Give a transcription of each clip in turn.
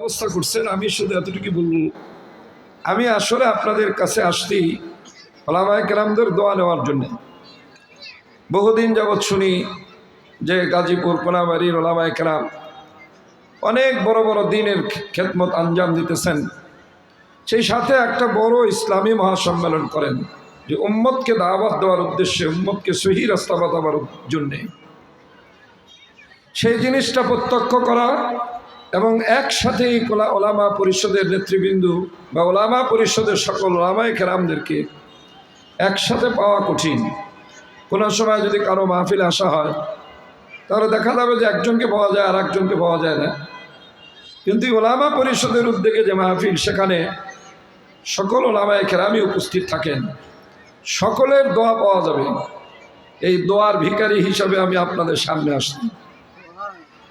অবস্থা করছেন। আমি শুধু এতটুকু বলবো, আমি আসলে আপনাদের কাছে আসছি ওলামায়ে কেরামদের দোয়া নেওয়ার জন্য। বহুদিন যাবৎ শুনি যে গাজীপুর কোনাবাড়ির ওলামায়ে কেরাম অনেক বড় বড় দিনের খেদমত আঞ্জাম দিতেছেন, সেই সাথে একটা বড় ইসলামী মহাসম্মেলন করেন যে উম্মতকে দাওয়াত দেওয়ার উদ্দেশ্যে, উম্মতকে সহি রাস্তা বাতাবার জন্যে। সেই জিনিসটা প্রত্যক্ষ করা এবং একসাথে ওলামা পরিষদের নেতৃবৃন্দ বা ওলামা পরিষদের সকল ওলামায়ে কেরামদেরকে একসাথে পাওয়া কঠিন। কোনো সময় যদি কারো মাহফিল আসা হয় তাহলে দেখা যাবে যে একজনকে পাওয়া যায় আর একজনকে পাওয়া যায় না। কিন্তু ওলামা পরিষদের উদ্যোগে যে মাহফিল, সেখানে সকল ওলামায়ে কেরামই উপস্থিত থাকেন, সকলের দোয়া পাওয়া যাবে। এই দোয়ার ভিখারি হিসাবে আমি আপনাদের সামনে আসছি।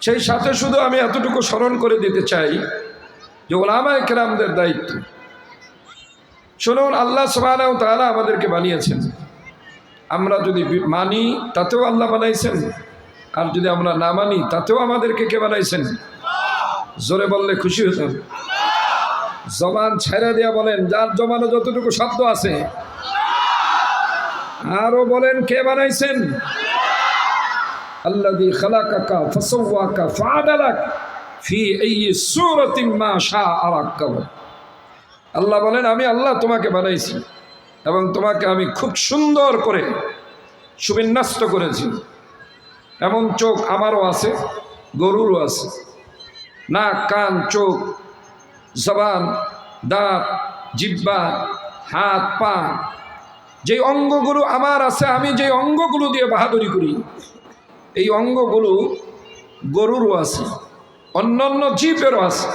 সেই সাথে শুধু আমি এতটুকু স্মরণ করে দিতে চাই যে ওলামায়ে কেরামদের দায়িত্ব। শুনুন, আল্লাহ সুবহানাহু ওয়া তাআলা আমাদেরকে বানিয়েছেন, আমরা যদি মানি তাতেও আল্লাহ বানাইছেন, আর যদি আমরা না মানি তাতেও আমাদেরকে কে বানাইছেন? জোরে বললে খুশি হতাম। জবান ছেড়ে দিয়া বলেন, যার জমানো যতটুকু শব্দ আছে আরো বলেন, কে বানাইছেন? আল্লাযী খালাকাকা ফাসাওয়াকা ফাআদালাক ফি আইয়ি সূরাতিন মা শাআ রাক্কাব। আল্লাহ বলেন, আমি আল্লাহ তোমাকে বানাইছি এবং তোমাকে আমি খুব সুন্দর করে সুবিন্যস্ত করেছি। এমন চোখ আমারও আছে, গরুরও আছে, নাক, কান, চোখ, জবান, দাঁত, জিহ্বা, হাত, পা, যে অঙ্গগুলো আমার আছে, আমি যে অঙ্গগুলো দিয়ে বাহাদুরি করি, এই অঙ্গগুলো গরুরও আছে, অন্যান্য জীবেরও আছে।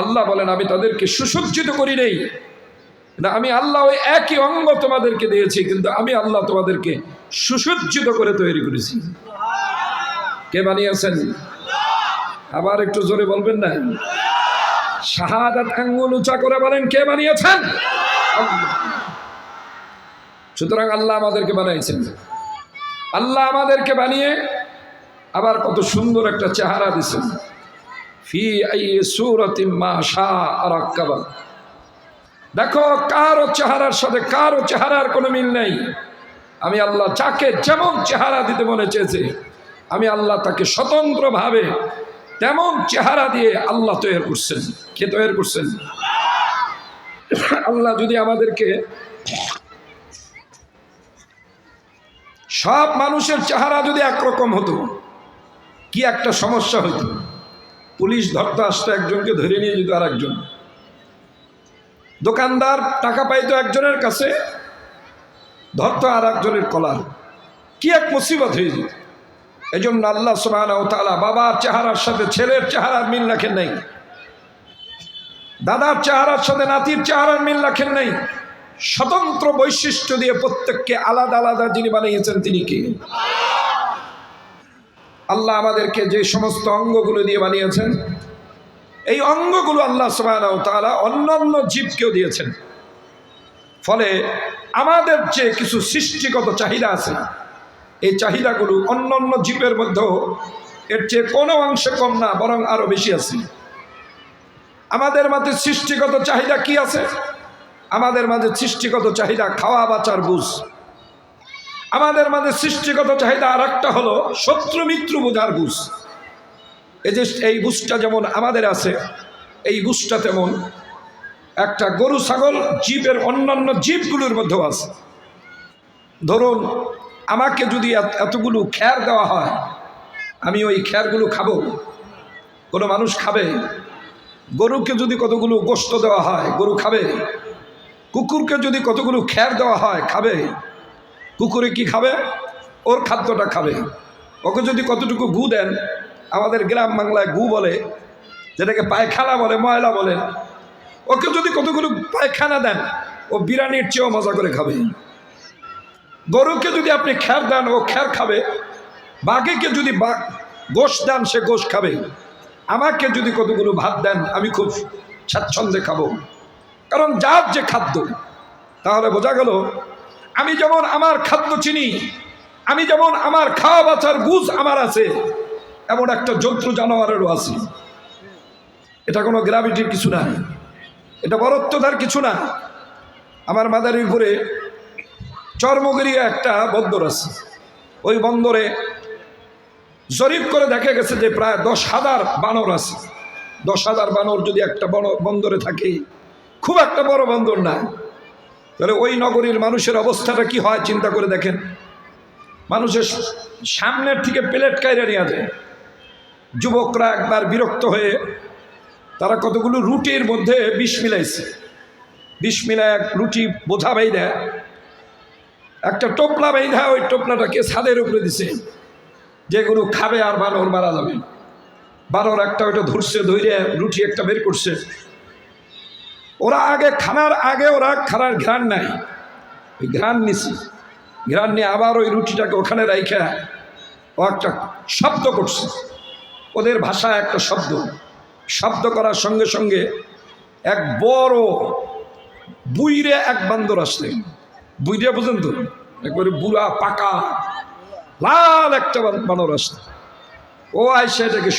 আল্লাহ বলেন, আমি তাদেরকে সুসজ্জিত করি নেই, আমি আল্লাহ ওই একই অঙ্গ তোমাদেরকে দিয়েছি, কিন্তু আমি আল্লাহ তোমাদেরকে সুসজ্জিত করে তৈরি করেছি। কে বানিয়েছেন? আবার একটু জোরে বলবেন না? শাহাদাত আঙ্গুল উঁচা করে বলেন, কে বানিয়েছেন? সুতরাং আল্লাহ আমাদেরকে বানাইছেন। আল্লাহ আমাদেরকে বানিয়ে আবার কত সুন্দর একটা চেহারা দিয়েছেন। ফি আইয়ি সূরাতিন মা শাআ রাক্কাবা। দেখো, কারো চেহারার সাথে কারো চেহারার কোনো মিল নেই। আমি আল্লাহ যাকে যেমন চেহারা দিতে মনে চেয়েছে, আমি আল্লাহ তাকে স্বতন্ত্রভাবে তেমন চেহারা দিয়ে আল্লাহ তৈরি করছেন। কে তৈরি করছেন? আল্লাহ যদি আমাদেরকে সব মানুষের চেহারা যদি একরকম হতো, কি একটা সমস্যা হতো। পুলিশ ধরতে আসতো একজনকে, ধরে নিয়ে যেত আর একজন। দোকানদার টাকা পাইতো একজনের কাছে, ধরতো আর একজনের কলার। কি এক মুসিবত হয়ে যেত। এই জন্য আল্লাহ সুবহানাহু ওয়া তাআলা বাবার চেহারার সাথে ছেলের চেহারার মিল রাখেন নাই, দাদার চেহারার সাথে নাতির চেহারার মিল রাখেন নাই। স্বতন্ত্র বৈশিষ্ট্য দিয়ে প্রত্যেককে আলাদা আলাদা যিনি বানিয়েছেন, তিনি কে? আল্লাহ আমাদেরকে যে সমস্ত অঙ্গগুলো দিয়ে বানিয়েছেন, এই অঙ্গগুলো আল্লাহ সুবহানাহু ওয়া তাআলা অন্যান্য জীবকেও দিয়েছেন। ফলে আমাদের যে কিছু সৃষ্টিগত চাহিদা আছে, এই চাহিদাগুলো অন্যান্য জীবের মধ্যেও এর চেয়ে কোনো অংশে কম না, বরং আরো বেশি আছে। আমাদের মাঝে সৃষ্টিগত চাহিদা কি আছে? আমাদের মাঝে সৃষ্টিগত চাহিদা খাওয়া বাঁচার বুঝ। আমাদের মাঝে সৃষ্টিগত চাহিদা আর একটা হলো শত্রু মিত্র বোঝার বুঝ। এই যে এই বুঝটা যেমন আমাদের আছে, এই বুঝটা তেমন একটা গরু ছাগল জীবের অন্যান্য জীবগুলোর মধ্যেও আছে। ধরুন, আমাকে যদি এতগুলো খ্যার দেওয়া হয়, আমি ওই খ্যারগুলো খাবো? কোনো মানুষ খাবে? গরুকে যদি কতগুলো গোশত দেওয়া হয়, গরু খাবে? কুকুরকে যদি কতগুলো খ্যার দেওয়া হয়, খাবে? কুকুরে কি খাবে? ওর খাদ্যটা খাবে। ওকে যদি কতটুকু গু দেন, আমাদের গ্রাম বাংলায় গু বলে, যেটাকে পায়খানা বলে, ময়লা বলে, ওকে যদি কতগুলো পায়খানা দেন, ও বিরিয়ানির চেয়েও মজা করে খাবে। গরুকে যদি আপনি খ্যার দেন, ও খ্যার খাবে। বাঘেকে যদি গোশ দেন, সে গোশ খাবে। আমাকে যদি কতগুলো ভাত দেন, আমি খুব স্বাচ্ছন্দ্যে খাবো, কারণ যার যে খাদ্য। তাহলে বোঝা গেল, আমি যেমন আমার খাদ্য চিনি, আমি যেমন আমার খাওয়া বাঁচার বুঝ আমার আছে, এমন একটা জন্তু জানোয়ারেরও আছে। এটা কোনো গ্র্যাভিটির কিছু না, এটা বরত্বতার কিছু না। আমার মাদারীপুরে চর্মগিরিয়া একটা বন্দর আছে, ওই বন্দরে জরিপ করে দেখা গেছে যে প্রায় 10,000 বানর আছে। 10,000 বানর যদি একটা বন্দরে থাকে, খুব একটা বড় বন্দর না, তাহলে ওই নগরীর মানুষের অবস্থাটা কি হয় চিন্তা করে দেখেন। মানুষের সামনের থেকে প্লেট কাইরে নিয়ে যায়। যুবকরা একবার বিরক্ত হয়ে তারা কতগুলো রুটির মধ্যে বিষ মিলাইছে, বিষ মিলায় এক রুটি বোঝা বাইদা একটা টোপলা বাইধা ওই টোপলাটাকে ছাদের উপরে দিছে, যেগুলো খাবে আর বানর মারা যাবে। বানর একটা ওইটা ধরছে, ধরে রুটি একটা বের করছে। ওরা আগে খানার আগে ওরা খানার ঘ্রাণ নেয়, ওই ঘ্রাণ নিছে, ঘ্রাণ নিয়ে আবার ওই রুটিটাকে ওখানে রাইখা ও একটা শব্দ করছে। ওদের ভাষায় একটা শব্দ করার সঙ্গে সঙ্গে এক বড় বুইরে এক বান্দর আসলে, বুইরে বুঝেন তো, একবারে বুড়া পাকা লাল একটা বানর আসলে। ও আইসা এটাকে